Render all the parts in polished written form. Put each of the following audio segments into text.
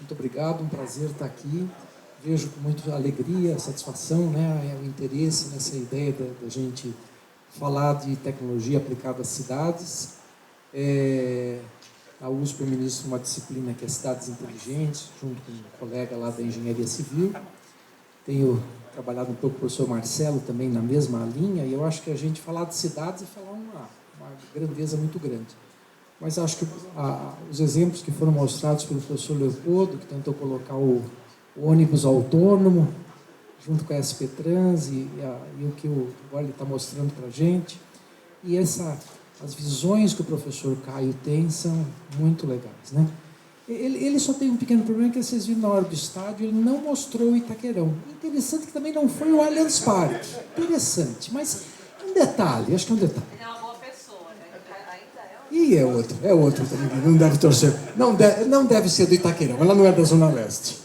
Muito obrigado, um prazer estar aqui. Vejo com muita alegria, satisfação, né, o interesse nessa ideia da gente falar de tecnologia aplicada às cidades. A USP ministra uma disciplina que é Cidades Inteligentes, junto com um colega lá da Engenharia Civil. Tenho trabalhado um pouco com o professor Marcelo também na mesma linha, e eu acho que a gente falar de cidades é falar uma grandeza muito grande. Mas acho que os exemplos que foram mostrados pelo professor Leopoldo, que tentou colocar o ônibus autônomo, junto com a SP Trans, e o que agora ele está mostrando para a gente, e as visões que o professor Caio tem são muito legais, né? Ele só tem um pequeno problema, que vocês viram na hora do estádio, ele não mostrou o Itaquerão. Interessante que também não foi o Allianz Parque. Interessante, mas um detalhe, acho que é um detalhe. Ele é uma boa pessoa, né? E é outro também, não deve torcer. Não deve ser do Itaquerão, ela não é da Zona Leste.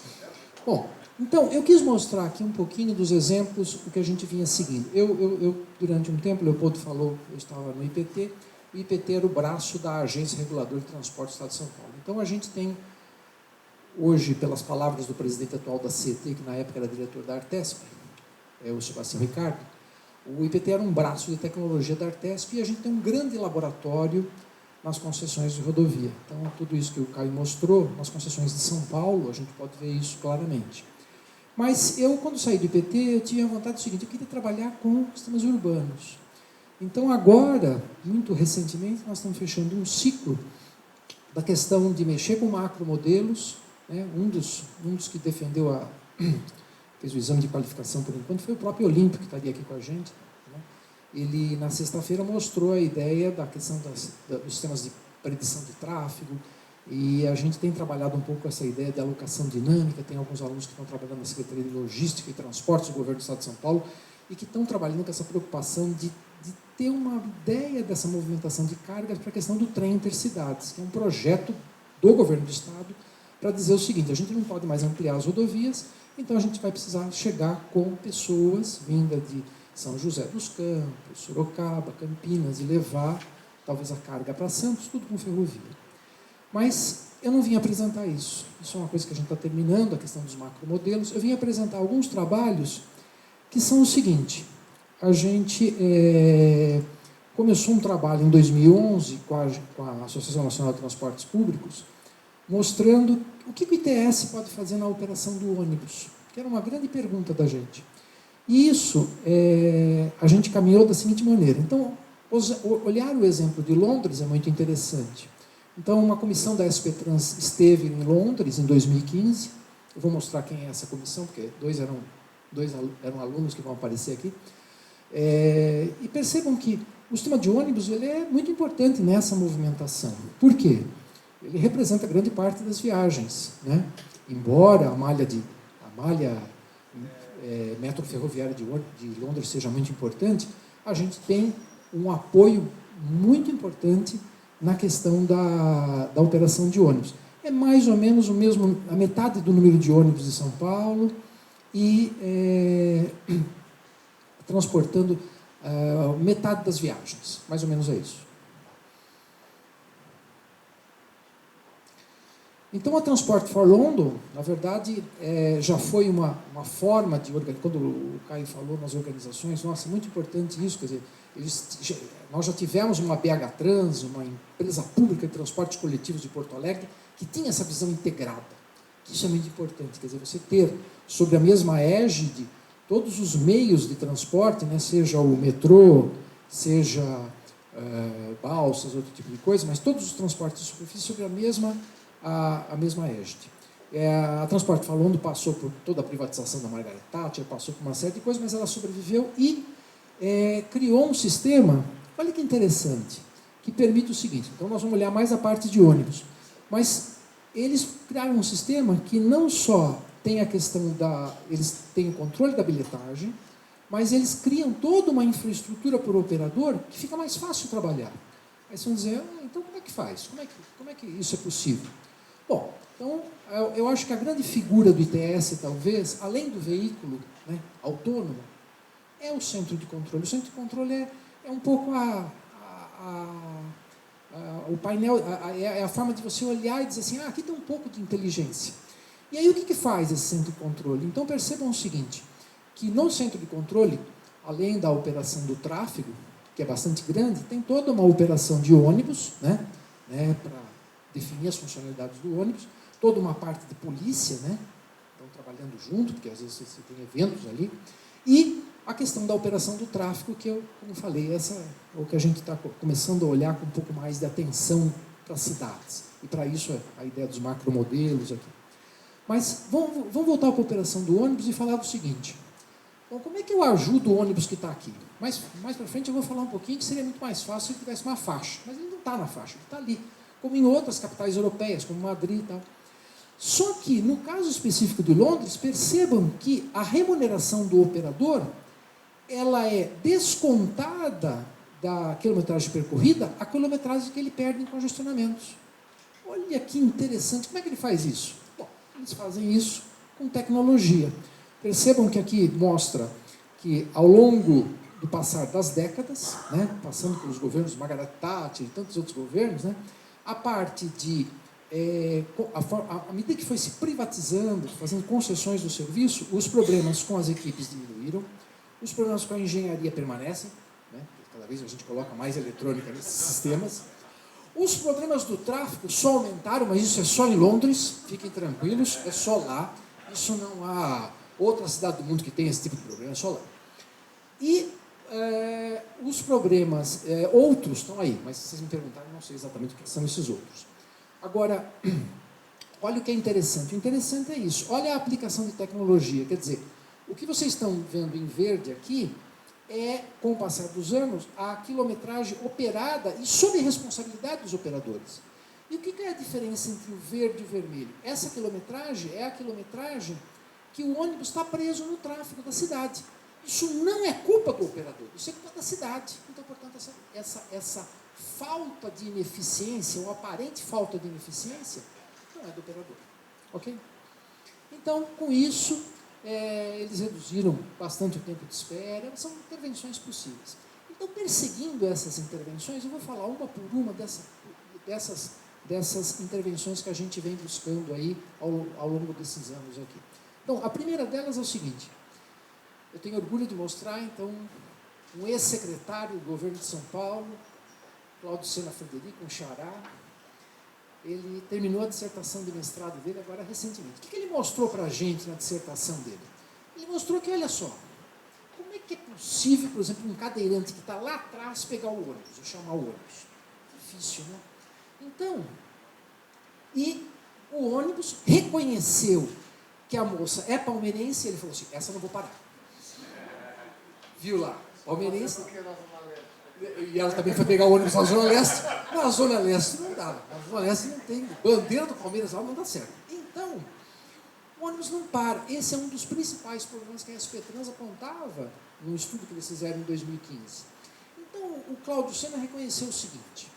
Bom, então, eu quis mostrar aqui um pouquinho dos exemplos do que a gente vinha seguindo. Eu durante um tempo, o Leopoldo falou, eu estava no IPT, o IPT era o braço da Agência Reguladora de Transporte do Estado de São Paulo. Então, a gente tem, hoje, pelas palavras do presidente atual da CT, que na época era diretor da Artesp, o Sebastião Ricardo, o IPT era um braço de tecnologia da Artesp, e a gente tem um grande laboratório nas concessões de rodovia. Então, tudo isso que o Caio mostrou, nas concessões de São Paulo, a gente pode ver isso claramente. Mas eu, quando saí do IPT, eu tinha a vontade do seguinte, eu queria trabalhar com sistemas urbanos. Então, agora, muito recentemente, nós estamos fechando um ciclo da questão de mexer com macromodelos, né? Um dos que defendeu fez o exame de qualificação por enquanto, foi o próprio Olímpio, que estaria aqui com a gente. Ele, na sexta-feira, mostrou a ideia da questão dos sistemas de predição de tráfego, e a gente tem trabalhado um pouco essa ideia de alocação dinâmica. Tem alguns alunos que estão trabalhando na Secretaria de Logística e Transportes do Governo do Estado de São Paulo e que estão trabalhando com essa preocupação de ter uma ideia dessa movimentação de cargas para a questão do trem intercidades, que é um projeto do Governo do Estado para dizer o seguinte, a gente não pode mais ampliar as rodovias, então a gente vai precisar chegar com pessoas vindas de São José dos Campos, Sorocaba, Campinas, e levar talvez a carga para Santos, tudo com ferrovia. Mas eu não vim apresentar isso. Isso é uma coisa que a gente está terminando, a questão dos macromodelos. Eu vim apresentar alguns trabalhos que são o seguinte. A gente começou um trabalho em 2011 com a Associação Nacional de Transportes Públicos, mostrando o que o ITS pode fazer na operação do ônibus, que era uma grande pergunta da gente. E isso a gente caminhou da seguinte maneira. Então, olhar o exemplo de Londres é muito interessante. Então, uma comissão da SP Trans esteve em Londres em 2015. Eu vou mostrar quem é essa comissão, porque dois eram alunos que vão aparecer aqui. E percebam que o sistema de ônibus ele é muito importante nessa movimentação. Por quê? Ele representa grande parte das viagens, né? Embora a malha metro ferroviária de Londres seja muito importante, a gente tem um apoio muito importante na questão da operação de ônibus. É mais ou menos a metade do número de ônibus de São Paulo e transportando metade das viagens. Mais ou menos é isso. Então, a Transport for London, na verdade, já foi uma forma de organizar. Quando o Caio falou nas organizações, nossa, muito importante isso, quer dizer, nós já tivemos uma BH Trans, uma empresa pública de transportes coletivos de Porto Alegre, que tinha essa visão integrada. Isso é muito importante, quer dizer, você ter sobre a mesma égide todos os meios de transporte, né, seja o metrô, seja balsas, outro tipo de coisa, mas todos os transportes de superfície sobre a mesma égide. A Transport for London passou por toda a privatização da Margaret Thatcher, passou por uma série de coisas, mas ela sobreviveu e criou um sistema, olha que interessante, que permite o seguinte, então nós vamos olhar mais a parte de ônibus, mas eles criaram um sistema que não só tem a questão eles têm o controle da bilhetagem, mas eles criam toda uma infraestrutura por operador que fica mais fácil trabalhar. Aí vocês vão dizer, então como é que faz? Como é que isso é possível? Bom, então eu acho que a grande figura do ITS, talvez, além do veículo, né, autônomo, é o centro de controle. O centro de controle é um pouco o painel, é a forma de você olhar e dizer assim, aqui tem um pouco de inteligência. E aí o que faz esse centro de controle? Então percebam o seguinte, que no centro de controle, além da operação do tráfego, que é bastante grande, tem toda uma operação de ônibus, né, para definir as funcionalidades do ônibus, toda uma parte de polícia, né, estão trabalhando junto, porque às vezes você tem eventos ali, e a questão da operação do tráfego, que eu, como falei, essa é o que a gente está começando a olhar com um pouco mais de atenção para as cidades. E para isso é a ideia dos macromodelos aqui. Mas vamos voltar para a operação do ônibus e falar do seguinte. Bom, como é que eu ajudo o ônibus que está aqui? Mais para frente eu vou falar um pouquinho que seria muito mais fácil se ele tivesse uma faixa. Mas ele não está na faixa, ele está ali. Como em outras capitais europeias, como Madrid e tal. Só que, no caso específico de Londres, percebam que a remuneração do operador ela é descontada da quilometragem percorrida a quilometragem que ele perde em congestionamentos. Olha que interessante. Como é que ele faz isso? Bom, eles fazem isso com tecnologia. Percebam que aqui mostra que ao longo do passar das décadas, né, passando pelos governos Margaret Thatcher e tantos outros governos, né, a parte de à medida que foi se privatizando, fazendo concessões do serviço, os problemas com as equipes diminuíram, os problemas com a engenharia permanecem, né, cada vez a gente coloca mais eletrônica nesses sistemas. Os problemas do tráfego só aumentaram, mas isso é só em Londres, fiquem tranquilos, é só lá. Isso não há outra cidade do mundo que tenha esse tipo de problema, é só lá. E os problemas outros estão aí, mas se vocês me perguntarem, eu não sei exatamente o que são esses outros. Agora, olha o que é interessante. O interessante é isso. Olha a aplicação de tecnologia. Quer dizer, o que vocês estão vendo em verde aqui é, com o passar dos anos, a quilometragem operada e sob responsabilidade dos operadores. E o que é a diferença entre o verde e o vermelho? Essa quilometragem é a quilometragem que o ônibus está preso no tráfego da cidade. Isso não é culpa do operador, isso é culpa da cidade. Então, portanto, essa falta de ineficiência, ou aparente falta de ineficiência, não é do operador. Ok? Então, com isso, eles reduziram bastante o tempo de espera, são intervenções possíveis. Então, perseguindo essas intervenções, eu vou falar uma por uma dessas intervenções que a gente vem buscando aí ao longo desses anos aqui. Então, a primeira delas é o seguinte, eu tenho orgulho de mostrar, então, um ex-secretário do governo de São Paulo, Cláudio Sena Frederico, um xará, ele terminou a dissertação de mestrado dele agora recentemente. O que ele mostrou para a gente na dissertação dele? Ele mostrou que, olha só, como é que é possível, por exemplo, um cadeirante que está lá atrás pegar o ônibus, ou chamar o ônibus? Difícil, né? Então, e o ônibus reconheceu que a moça é palmeirense, e ele falou assim, essa eu não vou parar. Viu lá, palmeirense. E ela também foi pegar o ônibus na Zona Leste. Na Zona Leste não dá. Na Zona Leste não tem. Bandeira do Palmeiras lá não dá certo. Então, o ônibus não para. Esse é um dos principais problemas que a SP Trans apontava no estudo que eles fizeram em 2015. Então, o Cláudio Sena reconheceu o seguinte.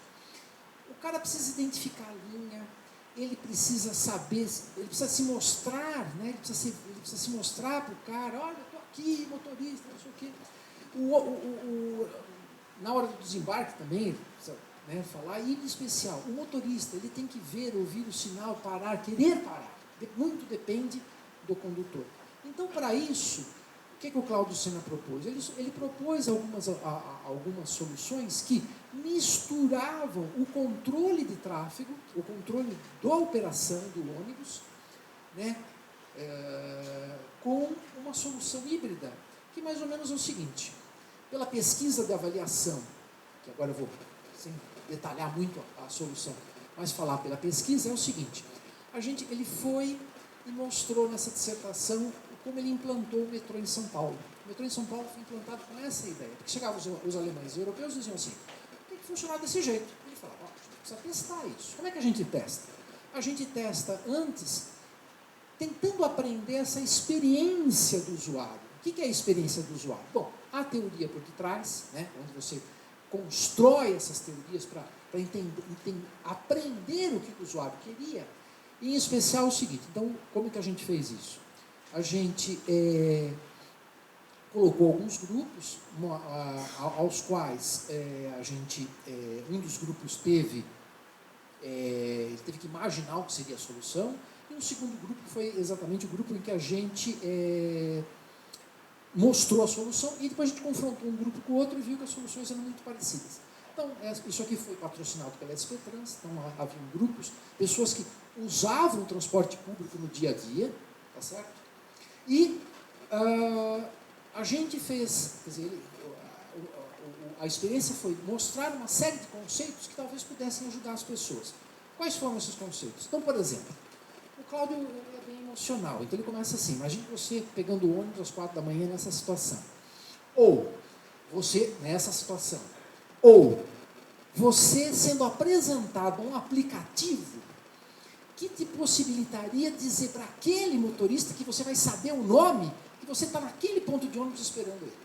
O cara precisa identificar a linha, ele precisa saber, ele precisa se mostrar, né? Ele precisa se mostrar para o cara, olha, eu estou aqui, motorista, não sei o quê. Na hora do desembarque também, ele precisa, né, falar, e em especial, o motorista, ele tem que ver, ouvir o sinal, parar, querer parar. Muito depende do condutor. Então, para isso, o que o Cláudio Sena propôs? Ele propôs algumas soluções que misturavam o controle de tráfego, o controle da operação do ônibus, né, com uma solução híbrida, que mais ou menos é o seguinte, pela pesquisa de avaliação, que agora eu vou, sem detalhar muito a solução, mas falar pela pesquisa, é o seguinte, ele foi e mostrou nessa dissertação como ele implantou o metrô em São Paulo. O metrô em São Paulo foi implantado com essa ideia, porque chegavam os alemães e europeus e diziam assim, tem que funcionar desse jeito. Ele falava, a gente precisa testar isso. Como é que a gente testa? A gente testa antes, tentando aprender essa experiência do usuário. O que é a experiência do usuário? Bom, a teoria por detrás, né, onde você constrói essas teorias para aprender o que o usuário queria, e em especial o seguinte, então, como que a gente fez isso? A gente colocou alguns grupos, aos quais um dos grupos ele teve que imaginar o que seria a solução, E um segundo grupo foi exatamente o grupo em que a gente mostrou a solução e depois a gente confrontou um grupo com o outro e viu que as soluções eram muito parecidas. Então, isso aqui foi patrocinado pela SP Trans, então haviam grupos, pessoas que usavam o transporte público no dia a dia, tá certo? E a gente fez, quer dizer, a experiência foi mostrar uma série de conceitos que talvez pudessem ajudar as pessoas. Quais foram esses conceitos? Então, por exemplo, o Cláudio é bem emocional, então ele começa assim: imagine você pegando o ônibus às 4 da manhã nessa situação. Ou você nessa situação. Ou você sendo apresentado a um aplicativo que te possibilitaria dizer para aquele motorista que você vai saber o nome, que você está naquele ponto de ônibus esperando ele.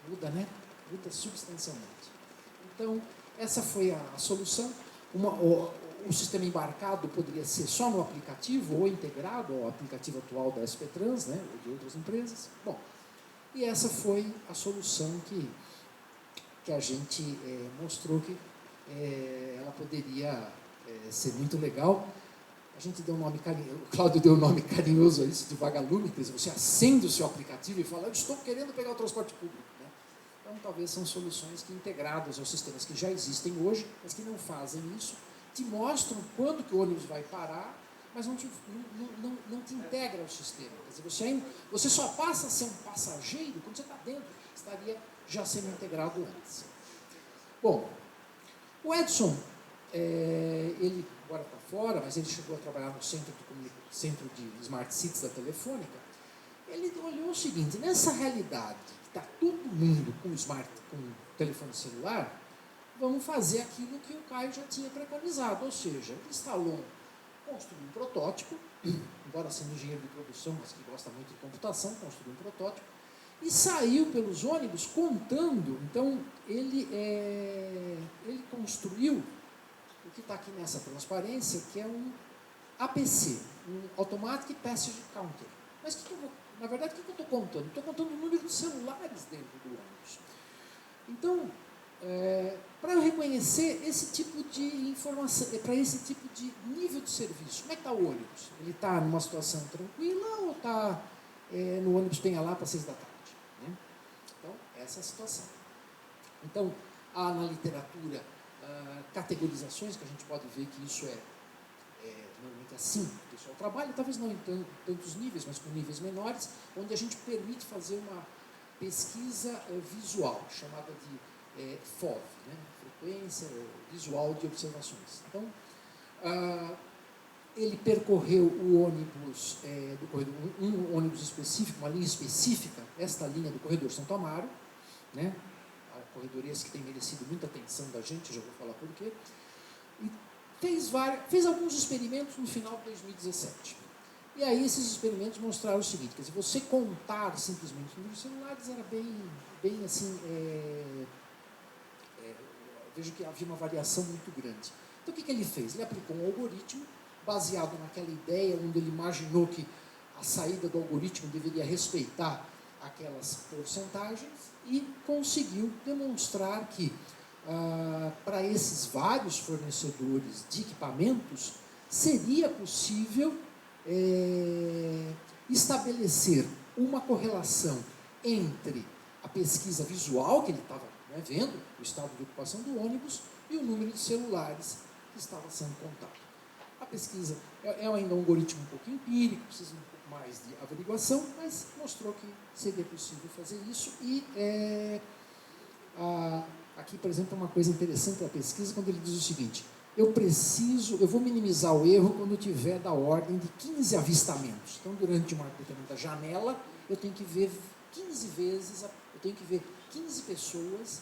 Muda, né? Muda substancialmente. Então, essa foi a solução. O sistema embarcado poderia ser só no aplicativo ou integrado ao aplicativo atual da SP Trans, né, ou de outras empresas. Bom, e essa foi a solução que a gente mostrou que ela poderia ser muito legal. A gente deu um nome carinhoso, o Cláudio deu um nome carinhoso a isso de vagalume, quer dizer, você acende o seu aplicativo e fala: eu estou querendo pegar o transporte público. Né? Então, talvez são soluções que, integradas aos sistemas que já existem hoje, mas que não fazem isso, te mostram quando que o ônibus vai parar, mas não te integra ao sistema. Quer dizer, você só passa a ser um passageiro quando você está dentro, estaria já sendo integrado antes. Bom, o Edson, ele agora está fora, mas ele chegou a trabalhar no centro de Smart Cities da Telefônica. Ele olhou o seguinte: nessa realidade, que está todo mundo com telefone celular, vamos fazer aquilo que o Caio já tinha preconizado, ou seja, instalou, construiu um protótipo, embora sendo engenheiro de produção, mas que gosta muito de computação, construiu um protótipo, e saiu pelos ônibus contando. Então, ele construiu o que está aqui nessa transparência, que é um APC, um Automatic Passenger Counter. Mas, na verdade, o que eu estou contando? Estou contando o número de celulares dentro do ônibus. Então, para eu reconhecer esse tipo de informação, para esse tipo de nível de serviço, como é que está o ônibus? Ele está numa situação tranquila ou está no ônibus penha lá para 6 da tarde? Né? Então, essa é a situação. Então, há na literatura categorizações que a gente pode ver que isso normalmente assim o pessoal trabalha, talvez não em tantos níveis, mas com níveis menores, onde a gente permite fazer uma pesquisa visual, chamada de FOV, né? Frequência Visual de Observações. Então, ele percorreu o ônibus do corredor, um ônibus específico, uma linha específica, esta linha do corredor Santo Amaro, né? Corredorias que tem merecido muita atenção da gente, já vou falar por quê, e fez alguns experimentos no final de 2017. E aí esses experimentos mostraram o seguinte: quer dizer, você contar simplesmente números celulares era bem assim, vejo que havia uma variação muito grande. Então, o que ele fez? Ele aplicou um algoritmo baseado naquela ideia onde ele imaginou que a saída do algoritmo deveria respeitar aquelas porcentagens e conseguiu demonstrar que, para esses vários fornecedores de equipamentos, seria possível estabelecer uma correlação entre a pesquisa visual que ele estava vendo, o estado de ocupação do ônibus, e o número de celulares que estava sendo contado. A pesquisa é ainda um algoritmo um pouco empírico, precisa um pouco mais de averiguação, mas mostrou que seria possível fazer isso. E aqui, por exemplo, uma coisa interessante da pesquisa, quando ele diz o seguinte: eu vou minimizar o erro quando tiver da ordem de 15 avistamentos. Então, durante uma determinada janela, eu tenho que ver 15 vezes, eu tenho que ver 15 pessoas.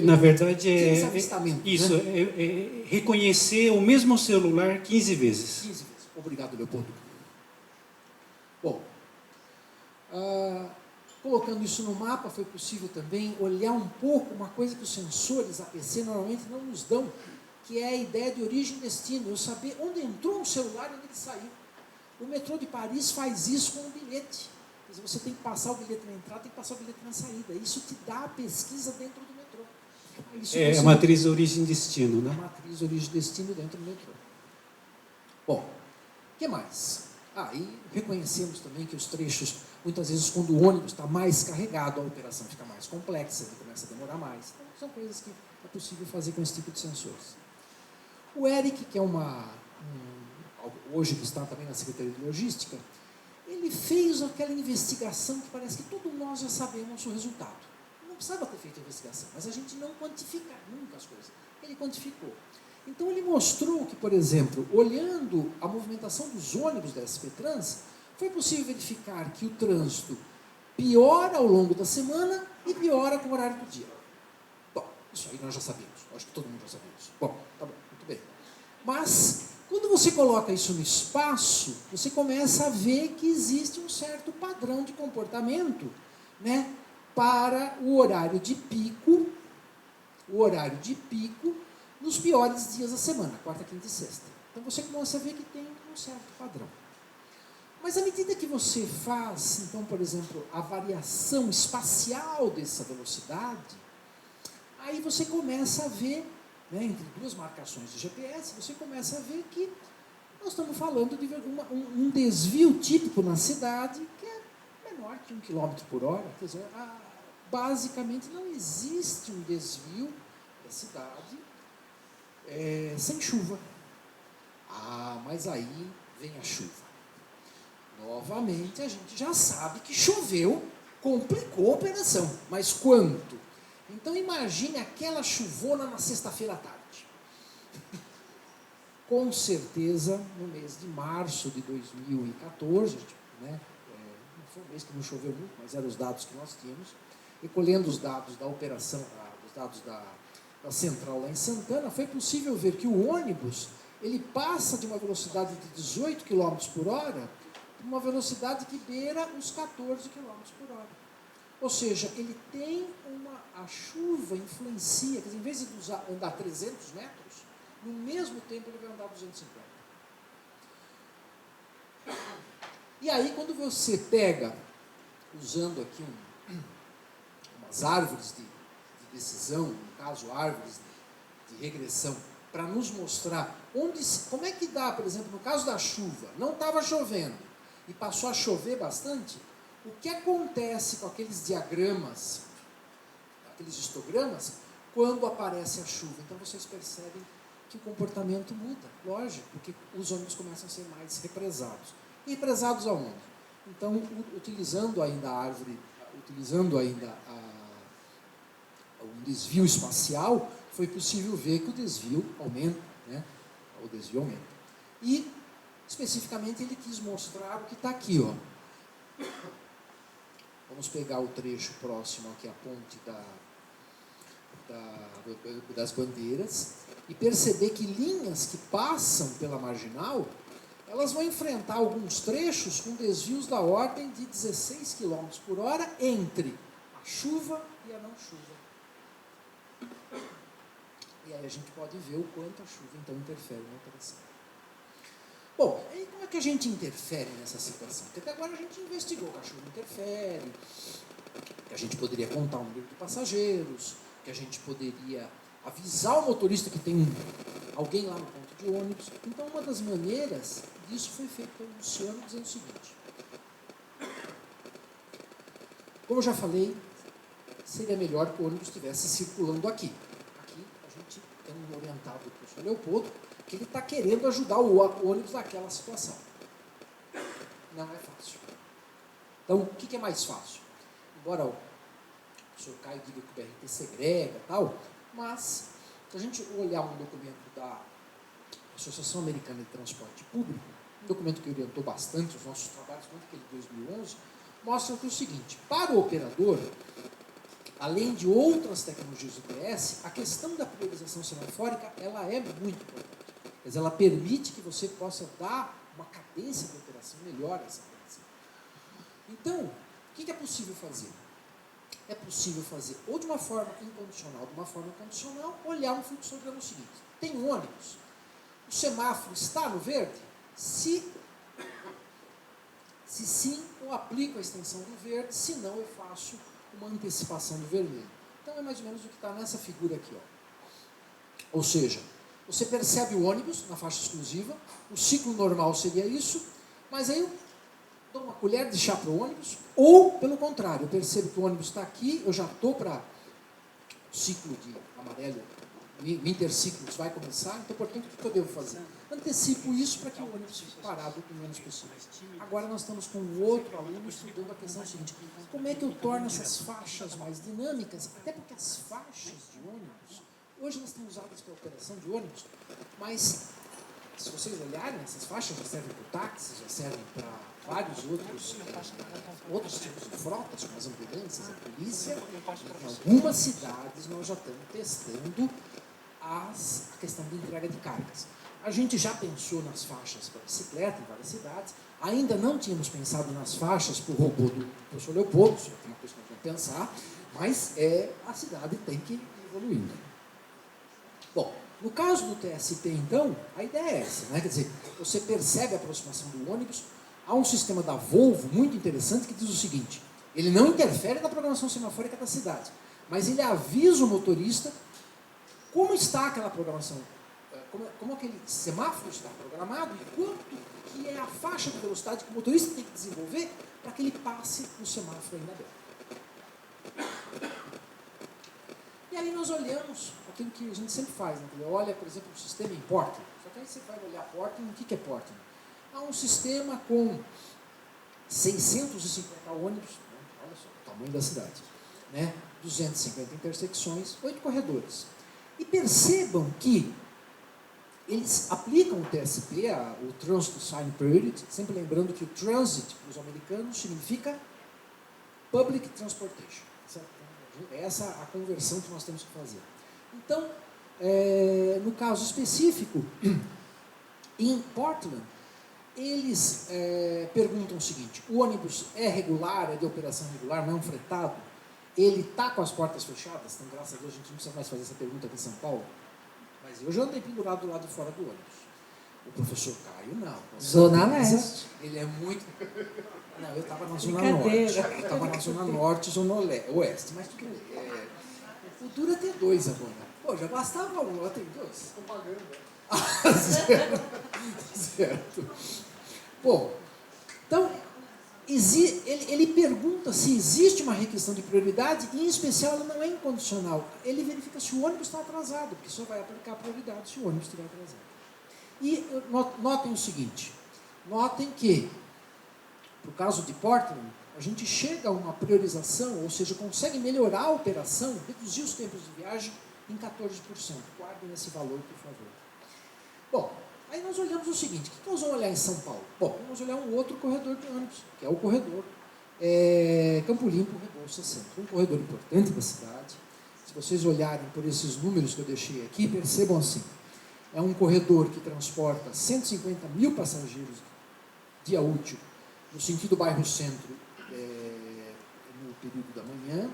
Na verdade, 15 avistamentos, isso, né? Reconhecer o mesmo celular 15 vezes. 15 vezes. Obrigado, Leopoldo. Bom, colocando isso no mapa, foi possível também olhar um pouco uma coisa que os sensores APC normalmente não nos dão, que é a ideia de origem e destino. Eu saber onde entrou um celular e onde ele saiu. O metrô de Paris faz isso com o bilhete. Quer dizer, você tem que passar o bilhete na entrada, tem que passar o bilhete na saída. Isso te dá a pesquisa dentro do metrô. É a matriz origem-destino, né? A matriz origem-destino dentro do metrô. Bom, que mais? E reconhecemos também que os trechos, muitas vezes quando o ônibus está mais carregado, a operação fica mais complexa, ele começa a demorar mais. Então, são coisas que é possível fazer com esse tipo de sensores. O Eric, que é hoje que está também na Secretaria de Logística, ele fez aquela investigação que parece que todos nós já sabemos o resultado. Não precisava ter feito a investigação, mas a gente não quantifica nunca as coisas. Ele quantificou. Então ele mostrou que, por exemplo, olhando a movimentação dos ônibus da SP Trans, foi possível verificar que o trânsito piora ao longo da semana e piora com o horário do dia. Bom, isso aí nós já sabemos. Acho que todo mundo já sabia isso. Bom, tá bom, muito bem. Mas, quando você coloca isso no espaço, você começa a ver que existe um certo padrão de comportamento, né, para o horário de pico nos piores dias da semana, quarta, quinta e sexta. Então você começa a ver que tem um certo padrão. Mas à medida que você faz, então, por exemplo, a variação espacial dessa velocidade, aí você começa a ver, né, entre duas marcações de GPS, você começa a ver que nós estamos falando de um desvio típico na cidade que é menor que 1 km por hora. Quer dizer, basicamente não existe um desvio da cidade sem chuva. Mas aí vem a chuva. Novamente, a gente já sabe que choveu, complicou a operação. Mas quanto? Então, imagine aquela chuvona na sexta-feira à tarde. Com certeza, no mês de março de 2014, né, foi um mês que não choveu muito, mas eram os dados que nós tínhamos, recolhendo os dados da operação, os dados da central lá em Santana, foi possível ver que o ônibus ele passa de uma velocidade de 18 km por hora para uma velocidade que beira os 14 km por hora. Ou seja, ele tem a chuva influencia, quer dizer, em vez de andar 300 metros, no mesmo tempo ele vai andar 250. E aí, quando você pega, usando aqui umas árvores de decisão, no caso, árvores de regressão, para nos mostrar como é que dá, por exemplo, no caso da chuva, não estava chovendo e passou a chover bastante, o que acontece com aqueles diagramas, aqueles histogramas, quando aparece a chuva? Então vocês percebem que o comportamento muda, lógico, porque os ônibus começam a ser mais represados. E represados aonde? Então, utilizando ainda a árvore, utilizando ainda um desvio espacial, foi possível ver que o desvio aumenta, né? O desvio aumenta. E, especificamente, ele quis mostrar o que está aqui, ó. Vamos pegar o trecho próximo aqui, a ponte das bandeiras, e perceber que linhas que passam pela marginal, elas vão enfrentar alguns trechos com desvios da ordem de 16 km por hora entre a chuva e a não chuva. E aí a gente pode ver o quanto a chuva então interfere na operação. Bom, aí como é que a gente interfere nessa situação? Porque até agora a gente investigou que a chuva interfere, que a gente poderia contar o número de passageiros, que a gente poderia avisar o motorista que tem alguém lá no ponto de ônibus. Então, uma das maneiras disso foi feito pelo Luciano, dizendo o seguinte: como eu já falei, seria melhor que o ônibus estivesse circulando aqui. Aqui a gente tem um orientado do professor Leopoldo, que ele está querendo ajudar o ônibus naquela situação. Não é fácil. Então, o que é mais fácil? Embora o professor Caio diga que o BRT segrega e tal, mas, se a gente olhar um documento da Associação Americana de Transporte Público, um documento que orientou bastante os nossos trabalhos, quanto aquele de 2011, mostra que é o seguinte: para o operador, além de outras tecnologias do PS, a questão da priorização semafórica, ela é muito importante. Quer dizer, ela permite que você possa dar uma cadência de operação melhor a essa cadência. Então, o que é possível fazer? É possível fazer ou de uma forma incondicional, de uma forma condicional, olhar um fluxograma seguinte. Tem um ônibus, o semáforo está no verde? Se sim, eu aplico a extensão do verde, se não, eu faço uma antecipação do vermelho. Então é mais ou menos o que está nessa figura aqui, ó. Ou seja, Você percebe o ônibus na faixa exclusiva, o ciclo normal seria isso, mas aí eu dou uma colher de chá para o ônibus, ou, pelo contrário, eu percebo que o ônibus está aqui, eu já estou para o ciclo de amarelo, o interciclos vai começar, então, portanto, o que eu devo fazer? Antecipo isso para que o ônibus fique parado o menos possível. Agora nós estamos com um outro aluno estudando a questão seguinte: como é que eu torno essas faixas mais dinâmicas? Até porque as faixas de ônibus, hoje elas estão usadas para operação de ônibus, mas se vocês olharem, essas faixas já servem para o táxi, já servem para vários outros tipos de frotas, como as ambulâncias, a polícia. Em algumas cidades nós já estamos testando a questão de entrega de cargas. A gente já pensou nas faixas para bicicleta em várias cidades, ainda não tínhamos pensado nas faixas para o robô do professor Leopoldo, isso é uma coisa que nós vamos pensar, mas a cidade tem que ir evoluindo. Bom, no caso do TSP, então, a ideia é essa, né? Quer dizer, você percebe a aproximação do ônibus. Há um sistema da Volvo muito interessante que diz o seguinte: ele não interfere na programação semafórica da cidade, mas ele avisa o motorista como está aquela programação, como aquele semáforo está programado e quanto que é a faixa de velocidade que o motorista tem que desenvolver para que ele passe no semáforo ainda aberto. E aí nós olhamos aquilo que a gente sempre faz, né? Olha, por exemplo, o sistema em Portland. Só que aí você vai olhar Portland, o que é Portland? Há um sistema com 650 ônibus, né? Olha só o tamanho da cidade, né? 250 intersecções, 8 corredores. E percebam que eles aplicam o TSP, o Transit Sign Period, sempre lembrando que o transit para os americanos significa Public Transportation. Essa é a conversão que nós temos que fazer. Então, no caso específico, em Portland, eles perguntam o seguinte: o ônibus é regular, é de operação regular, não é um fretado? Ele está com as portas fechadas? Então, graças a Deus, a gente não precisa mais fazer essa pergunta aqui em São Paulo. Mas eu já andei pendurado do lado de fora do ônibus. O professor Caio, não. Zona Leste. Ele é muito... Não, eu estava na Zona Norte. Eu estava na Zona Norte, Zona Oeste. Mas tudo bem. O duro é ter dois agora. Pô, já bastava um, agora tem dois. Estou pagando. Certo. Bom, então, ele pergunta se existe uma requisição de prioridade, e em especial ela não é incondicional. Ele verifica se o ônibus está atrasado, porque só vai aplicar a prioridade se o ônibus estiver atrasado. E notem o seguinte: notem que, no caso de Portland, a gente chega a uma priorização, ou seja, consegue melhorar a operação, reduzir os tempos de viagem em 14%. Guardem esse valor, por favor. Bom, aí nós olhamos o seguinte: o que nós vamos olhar em São Paulo? Bom, vamos olhar um outro corredor de ônibus, que é o corredor Campo Limpo, Rebouças Centro. Um corredor importante da cidade. Se vocês olharem por esses números que eu deixei aqui, percebam assim: é um corredor que transporta 150 mil passageiros dia útil, no sentido bairro-centro, no período da manhã,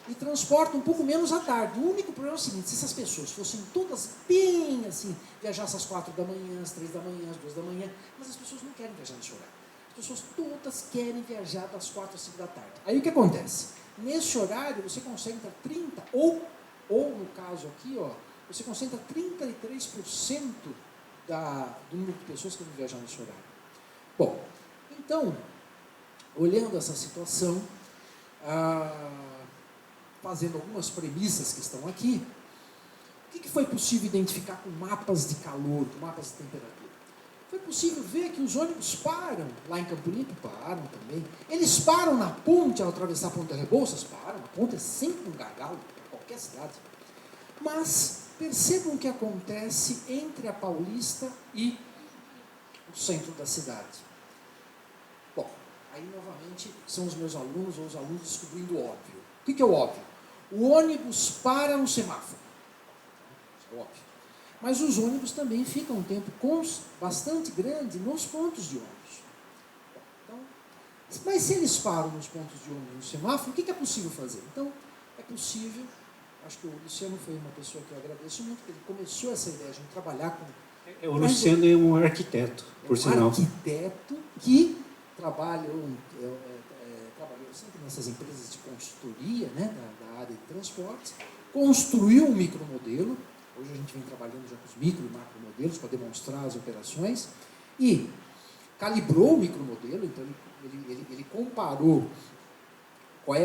e transporta um pouco menos à tarde. O único problema é o seguinte: se essas pessoas fossem todas bem assim, viajassem às 4 da manhã, às 3 da manhã, às 2 da manhã, mas as pessoas não querem viajar nesse horário. As pessoas todas querem viajar das 4 às 5 da tarde. Aí o que acontece? Nesse horário você concentra 30, ou no caso aqui, ó, você concentra 33% do número de pessoas que querem viajar nesse horário. Bom, então, olhando essa situação, fazendo algumas premissas que estão aqui, o que foi possível identificar com mapas de calor, com mapas de temperatura? Foi possível ver que os ônibus param, lá em Campo Limpo param também. Eles param na ponte ao atravessar a Ponta Rebouças, param. A ponte é sempre um gargalo para qualquer cidade. Mas percebam o que acontece entre a Paulista e o centro da cidade. Bom, aí novamente são os meus alunos ou os alunos descobrindo o óbvio. O que é o óbvio? O ônibus para no semáforo. Isso é óbvio. Mas os ônibus também ficam um tempo bastante grande nos pontos de ônibus. Então, mas se eles param nos pontos de ônibus no semáforo, o que é possível fazer? Então, é possível. Acho que o Luciano foi uma pessoa que eu agradeço muito, porque ele começou essa ideia de trabalhar com... O Luciano é um arquiteto, por sinal. Um arquiteto que trabalhou sempre nessas empresas de consultoria, né, da área de transportes, construiu um micromodelo, Hoje a gente vem trabalhando já com os micro e macro modelos para demonstrar as operações e calibrou o micromodelo, então ele comparou qual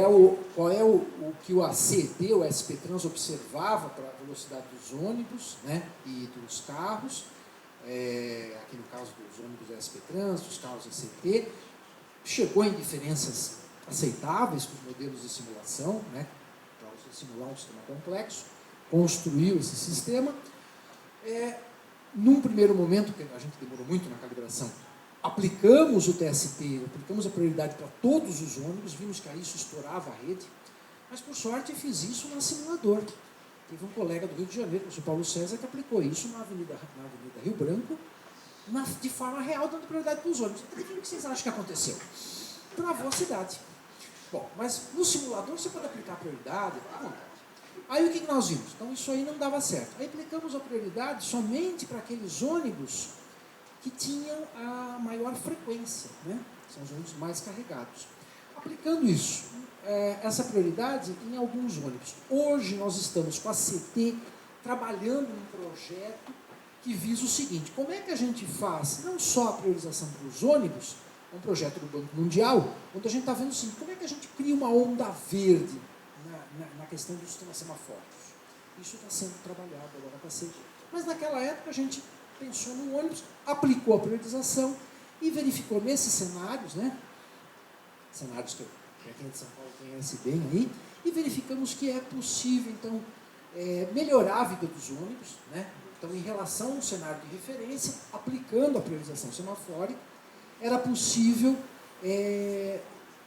é o que o ACD, o SP-Trans, observava para a velocidade dos ônibus, né, e dos carros, aqui no caso dos ônibus SP-Trans, dos carros ACT, chegou em diferenças aceitáveis com os modelos de simulação, né, para você simular um sistema complexo, construiu esse sistema. Num primeiro momento, que a gente demorou muito na calibração, aplicamos o TST, aplicamos a prioridade para todos os ônibus, vimos que aí isso estourava a rede, mas por sorte eu fiz isso no simulador. Teve um colega do Rio de Janeiro, o professor Paulo César, que aplicou isso na Avenida Rio Branco, de forma real, dando prioridade para os ônibus. Então, o que vocês acham que aconteceu? Travou a cidade. Bom, mas no simulador você pode aplicar a prioridade, Aí o que nós vimos? Então isso aí não dava certo. Aí aplicamos a prioridade somente para aqueles ônibus que tinham a maior frequência, né? São os ônibus mais carregados. Aplicando isso, essa prioridade em alguns ônibus. Hoje nós estamos com a CT trabalhando num projeto que visa o seguinte: como é que a gente faz não só a priorização para os ônibus, um projeto do Banco Mundial, onde a gente está vendo o seguinte: como é que a gente cria uma onda verde na questão dos sistemas semafóricos. Isso está sendo trabalhado agora para ser. Mas naquela época a gente pensou no ônibus, aplicou a priorização e verificou nesses cenários, né? Cenários que quem é de São Paulo conhece bem aí, e verificamos que é possível, então, melhorar a vida dos ônibus, né? Então, em relação ao cenário de referência, aplicando a priorização semafórica, era possível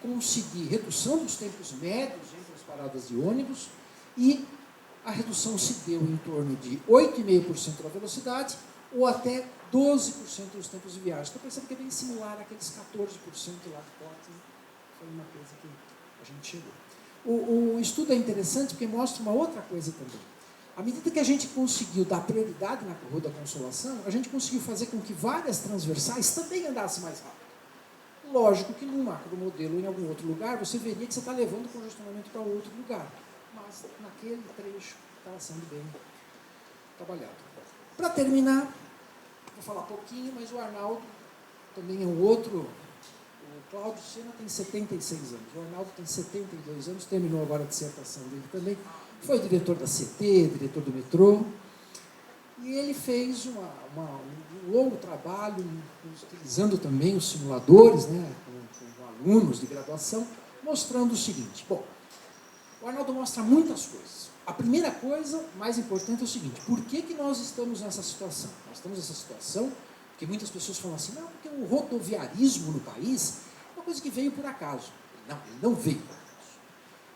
conseguir redução dos tempos médios entre as paradas de ônibus, e a redução se deu em torno de 8,5% da velocidade ou até 12% dos tempos de viagem. Então, percebe que é bem similar àqueles 14% lá de Portland. Foi uma coisa que a gente chegou. O estudo é interessante porque mostra uma outra coisa também. À medida que a gente conseguiu dar prioridade na Rua da Consolação, a gente conseguiu fazer com que várias transversais também andassem mais rápido. Lógico que num macromodelo ou em algum outro lugar, você veria que você está levando o congestionamento para outro lugar. Mas naquele trecho estava sendo bem trabalhado. Para terminar, vou falar pouquinho, mas o Arnaldo também é um outro. O Cláudio Sena tem 76 anos, o Arnaldo tem 72 anos, terminou agora a dissertação dele também. Foi diretor da CT, diretor do metrô. E ele fez um longo trabalho, utilizando também os simuladores, né, com alunos de graduação, mostrando o seguinte. Bom, o Arnaldo mostra muitas coisas. A primeira coisa, mais importante, é o seguinte: por que nós estamos nessa situação? Nós estamos nessa situação porque muitas pessoas falam assim, não, porque o rodoviarismo no país é uma coisa que veio por acaso. Não, ele não veio por acaso.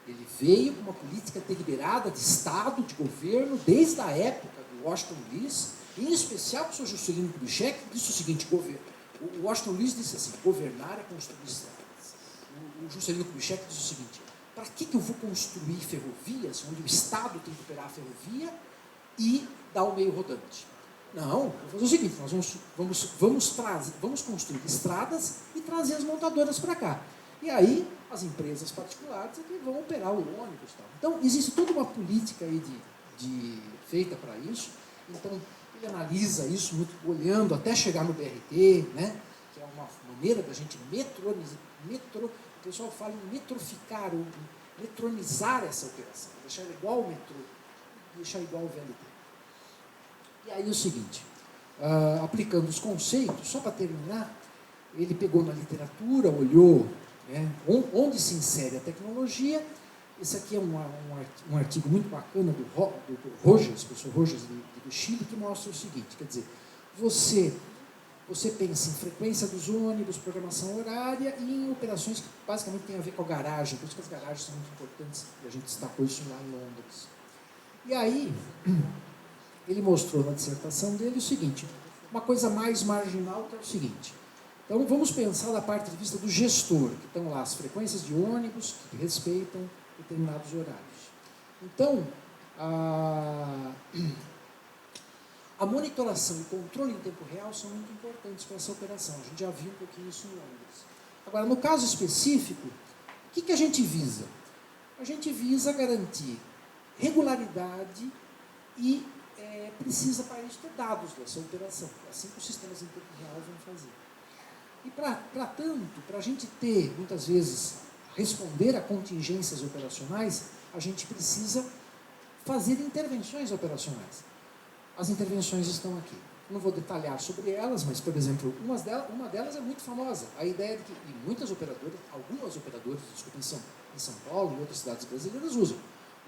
Ele veio com uma política deliberada de Estado, de governo, desde a época do Washington Luiz, em especial com o Sr. Juscelino Kubitschek, que disse o seguinte: o Washington Luiz disse assim, governar é construir estradas. O Juscelino Kubitschek disse o seguinte: para que eu vou construir ferrovias, onde o Estado tem que operar a ferrovia e dar o meio rodante? Não, vamos fazer o seguinte: nós vamos construir estradas e trazer as montadoras para cá. E aí, as empresas particulares é que vão operar o ônibus. Tal. Então, existe toda uma política aí feita para isso. Então, ele analisa isso muito, olhando até chegar no BRT, né, que é uma maneira da gente o pessoal fala em metroficar, ou metronizar essa operação, deixar igual ao metrô, deixar igual ao VLT. E aí o seguinte, aplicando os conceitos, só para terminar, ele pegou na literatura, olhou, né, onde se insere a tecnologia. Esse aqui é um artigo muito bacana do Rogers, professor Rogers do Chile, que mostra o seguinte, quer dizer, você pensa em frequência dos ônibus, programação horária e em operações que basicamente têm a ver com a garagem, por isso que as garagens são muito importantes, e a gente destacou isso lá em Londres. E aí, ele mostrou na dissertação dele o seguinte, uma coisa mais marginal, que é o seguinte: então vamos pensar da parte de vista do gestor, que estão lá as frequências de ônibus que respeitam determinados horários. Então, a monitoração e controle em tempo real são muito importantes para essa operação. A gente já viu um pouquinho isso em Londres. Agora, no caso específico, o que a gente visa? A gente visa garantir regularidade e precisa, para isso, ter dados dessa operação. É assim que os sistemas em tempo real vão fazer. E, para tanto, para a gente ter, muitas vezes, responder a contingências operacionais, a gente precisa fazer intervenções operacionais. As intervenções estão aqui. Não vou detalhar sobre elas, mas, por exemplo, uma delas é muito famosa. A ideia de que algumas operadoras, desculpa, em São Paulo e outras cidades brasileiras usam.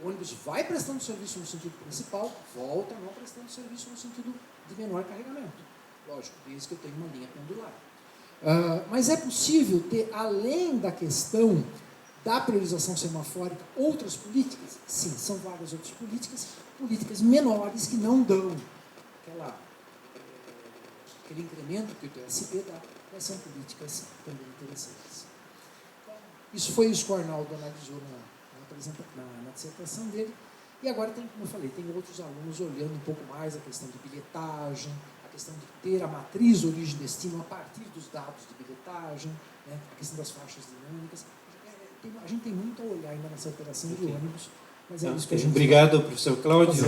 O ônibus vai prestando serviço no sentido principal, volta não prestando serviço no sentido de menor carregamento. Lógico, desde que eu tenha uma linha pendular. Mas é possível ter, além da questão da priorização semafórica, outras políticas? Sim, são várias outras políticas menores que não dão aquele incremento que o TSP dá, mas são políticas também interessantes. Isso foi isso que o Arnaldo analisou na dissertação dele, e agora tem, como eu falei, tem outros alunos olhando um pouco mais a questão de bilhetagem, a questão de ter a matriz origem e destino a partir dos dados de bilhetagem, né, a questão das faixas dinâmicas. A gente tem muito a olhar ainda nessa operação de ônibus, mas é isso que a gente... Obrigado, professor Cláudio.